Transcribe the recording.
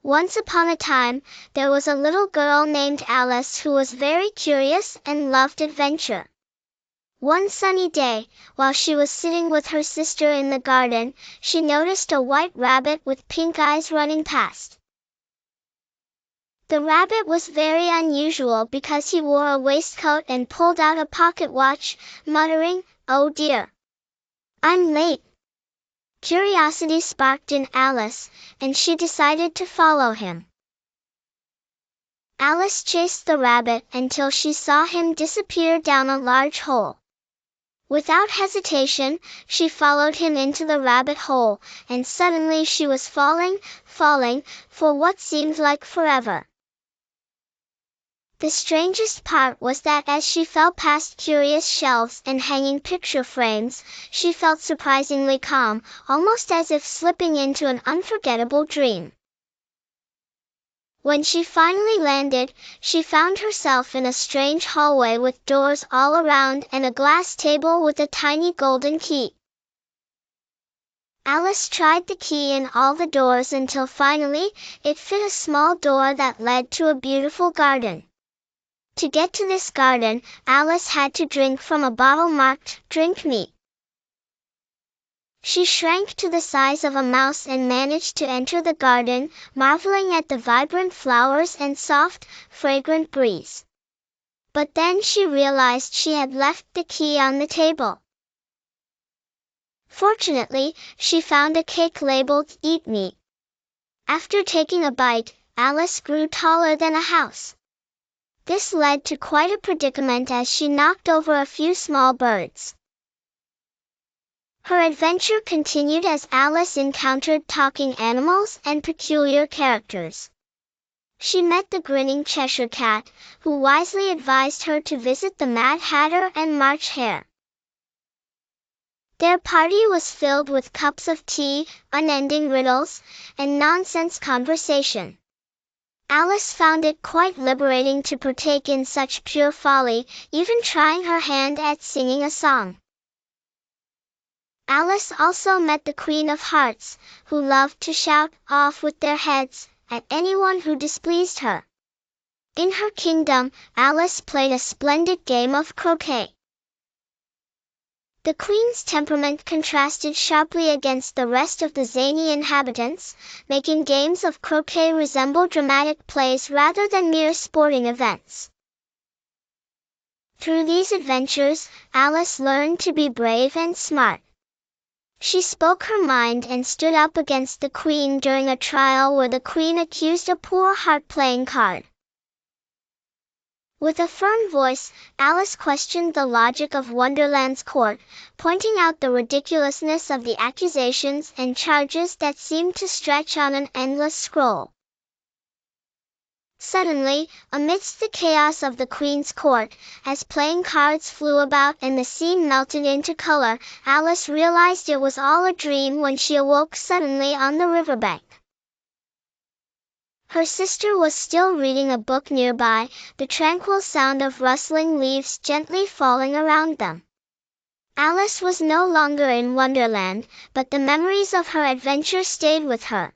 Once upon a time, there was a little girl named Alice who was very curious and loved adventure. One sunny day, while she was sitting with her sister in the garden, she noticed a white rabbit with pink eyes running past. The rabbit was very unusual because he wore a waistcoat and pulled out a pocket watch, muttering, "Oh dear! I'm late." Curiosity sparked in Alice, and she decided to follow him. Alice chased the rabbit until she saw him disappear down a large hole. Without hesitation, she followed him into the rabbit hole, and suddenly she was falling, for what seemed like forever. The strangest part was that as she fell past curious shelves and hanging picture frames, she felt surprisingly calm, almost as if slipping into an unforgettable dream. When she finally landed, she found herself in a strange hallway with doors all around and a glass table with a tiny golden key. Alice tried the key in all the doors until finally, it fit a small door that led to a beautiful garden. To get to this garden, Alice had to drink from a bottle marked, "Drink me." She shrank to the size of a mouse and managed to enter the garden, marveling at the vibrant flowers and soft, fragrant breeze. But then she realized she had left the key on the table. Fortunately, she found a cake labeled, "Eat me." After taking a bite, Alice grew taller than a house. This led to quite a predicament as she knocked over a few small birds. Her adventure continued as Alice encountered talking animals and peculiar characters. She met the grinning Cheshire Cat, who wisely advised her to visit the Mad Hatter and March Hare. Their party was filled with cups of tea, unending riddles, and nonsense conversation. Alice found it quite liberating to partake in such pure folly, even trying her hand at singing a song. Alice also met the Queen of Hearts, who loved to shout, "Off with their heads," at anyone who displeased her. In her kingdom, Alice played a splendid game of croquet. The Queen's temperament contrasted sharply against the rest of the zany inhabitants, making games of croquet resemble dramatic plays rather than mere sporting events. Through these adventures, Alice learned to be brave and smart. She spoke her mind and stood up against the Queen during a trial where the Queen accused a poor heart playing card. With a firm voice, Alice questioned the logic of Wonderland's court, pointing out the ridiculousness of the accusations and charges that seemed to stretch on an endless scroll. Suddenly, amidst the chaos of the Queen's court, as playing cards flew about and the scene melted into color, Alice realized it was all a dream when she awoke suddenly on the riverbank. Her sister was still reading a book nearby, the tranquil sound of rustling leaves gently falling around them. Alice was no longer in Wonderland, but the memories of her adventure stayed with her.